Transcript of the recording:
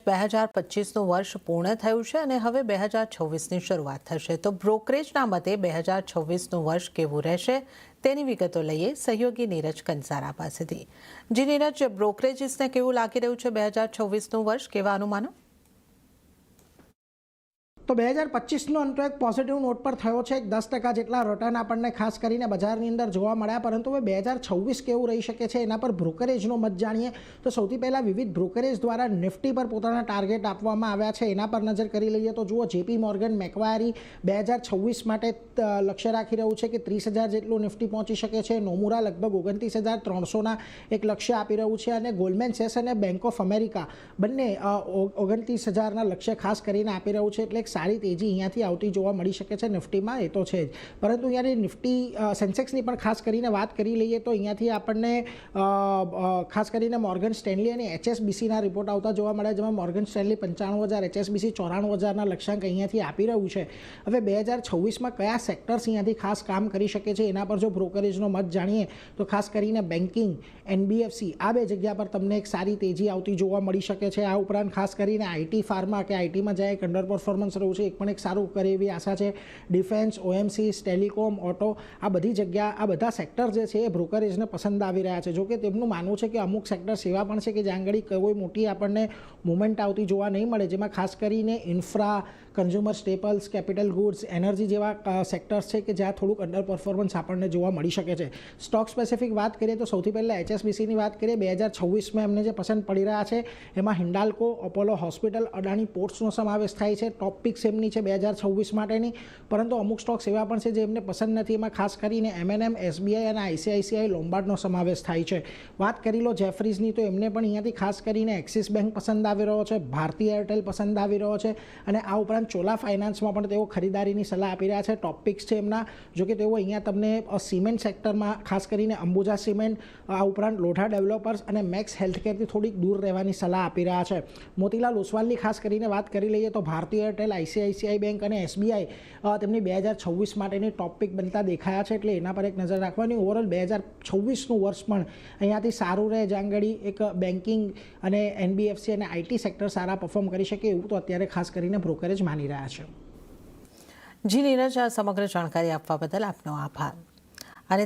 2025નું વર્ષ પૂર્ણ થયું છે અને હવે 2026ની શરૂઆત થશે તો બ્રોકરેજના મતે 2026નું વર્ષ કેવું રહેશે તેની વિગતો લઈએ સહયોગી નીરજ કંસારા પાસેથી। જી નીરજ, બ્રોકરેજીસને કેવું લાગી રહ્યું છે 2026નું વર્ષ, કેવા અનુમાનો? તો 2025નો અંતો એક પોઝિટિવ નોટ પર થયો છે। 10% જેટલા રિટર્ન આપણને ખાસ કરીને બજારની અંદર જોવા મળ્યા, પરંતુ હવે 2026 કેવું રહી શકે છે એના પર બ્રોકરેજનો મત જાણીએ તો સૌથી પહેલાં વિવિધ બ્રોકરેજ દ્વારા નિફ્ટી પર પોતાના ટાર્ગેટ આપવામાં આવ્યા છે, એના પર નજર કરી લઈએ તો જુઓ, જેપી મોર્ગન મેક્વાયરી 2026 માટે લક્ષ્ય રાખી રહ્યું છે કે 30,000 જેટલું નિફ્ટી પહોંચી શકે છે। નોમુરા લગભગ 29,300ના એક લક્ષ્ય આપી રહ્યું છે અને ગોલ્ડમેન સેક્સ અને બેંક ઓફ અમેરિકા બંને 29,000ના લક્ષ્ય ખાસ કરીને આપી રહ્યું છે, એટલે સારી તેજી અહીંયાથી આવતી જોવા મળી શકે છે નિફ્ટીમાં, એ તો છે જ। પરંતુ અહીંયાની નિફ્ટી સેન્સેક્સની પણ ખાસ કરીને વાત કરી લઈએ તો અહીંયાથી આપણને ખાસ કરીને મોર્ગન સ્ટેનલી અને HSBCના રિપોર્ટ આવતા જોવા મળે, જેમાં મોર્ગન સ્ટેનલી 95,000, HSBC 94,000ના લક્ષ્યાંક અહીંયાથી આપી રહ્યું છે। હવે 2026માં કયા સેક્ટર્સ અહીંયાથી ખાસ કામ કરી શકે છે એના પર જો બ્રોકરેજનો મત જાણીએ તો ખાસ કરીને બેન્કિંગ, NBFC આ બે જગ્યા પર તમને એક સારી તેજી આવતી જોવા મળી શકે છે। આ ઉપરાંત ખાસ કરીને IT ફાર્મા કે આઈટીમાં જ્યાં એક અંડર પરફોર્મન્સ રહ્યું છે, એક પણ એક સારું કરે એવી આશા છે। ડિફેન્સ, OMCs, ટેલિકોમ, ઓટો આ બધી જગ્યા, આ બધા સેક્ટર જે છે એ બ્રોકરેજને પસંદ આવી રહ્યા છે। જોકે તેમનું માનવું છે કે અમુક સેક્ટર્સ એવા પણ છે કે જ્યાં આગળ કોઈ મોટી આપણને મુવમેન્ટ આવતી જોવા નહીં મળે, જેમાં ખાસ કરીને infra, consumer staples, capital goods, energy જેવા સેક્ટર્સ છે કે જ્યાં થોડુંક અંડર પરફોર્મન્સ આપણને જોવા મળી શકે છે। સ્ટોક સ્પેસિફિક વાત કરીએ તો સૌથી પહેલાં HSBCની વાત કરીએ, 2026માં એમને જે પસંદ પડી રહ્યા છે એમાં હિન્ડાલ્કો, અપોલો હોસ્પિટલ, અડાણી પોર્ટ્સનો સમાવેશ થાય છે। ટોપ પિક્સ એમની છે 2026 માટેની, પરંતુ અમુક સ્ટોક્સ એવા પણ છે જે એમને પસંદ નથી, એમાં ખાસ કરીને M&M, SBI અને ICICI લોમ્બાર્ડનો સમાવેશ થાય છે। વાત કરી લો જેફરીઝની તો એમને પણ અહીંયાથી ખાસ કરીને એક્સિસ બેંક પસંદ આવી રહ્યો છે, ભારતી એરટેલ પસંદ આવી રહ્યો છે અને આ ઉપરાંત ચોલા ફાઇનાન્સમાં પણ તેઓ ખરીદારીની સલાહ આપી રહ્યા છે। ટોપ પિક્સ છે એમના, જોકે તેઓ અહીંયા તમને સિમેન્ટ સેક્ટરમાં ખાસ કરીને અંબુજા સિમેન્ટ, આ ઉપરાંત લોઢા ડેવલપર્સ અને મેક્સ હેલ્થકેરથી થોડીક દૂર રહેવાની સલાહ આપી રહ્યા છે। મોતીલાલ ઓસવાલની ખાસ કરીને વાત કરી લઈએ તો ભારતી એરટેલ, ICICI બેંક અને SBI તેમની 2026 માટેની ટોપ પિક બનતા દેખાયા છે, એટલે એના પર એક નજર રાખવાની। ઓવરઓલ 2026નું વર્ષ પણ અહીંયાથી સારું રહે, જ્યાં આગળ એક બેન્કિંગ અને NBFC અને IT સેક્ટર સારા પરફોર્મ કરી શકે એવું તો અત્યારે ખાસ કરીને બ્રોકરેજ માની રહ્યા છે। જી નીરજ, આ સમગ્ર જાણકારી આપવા બદલ આપનો આભાર। અને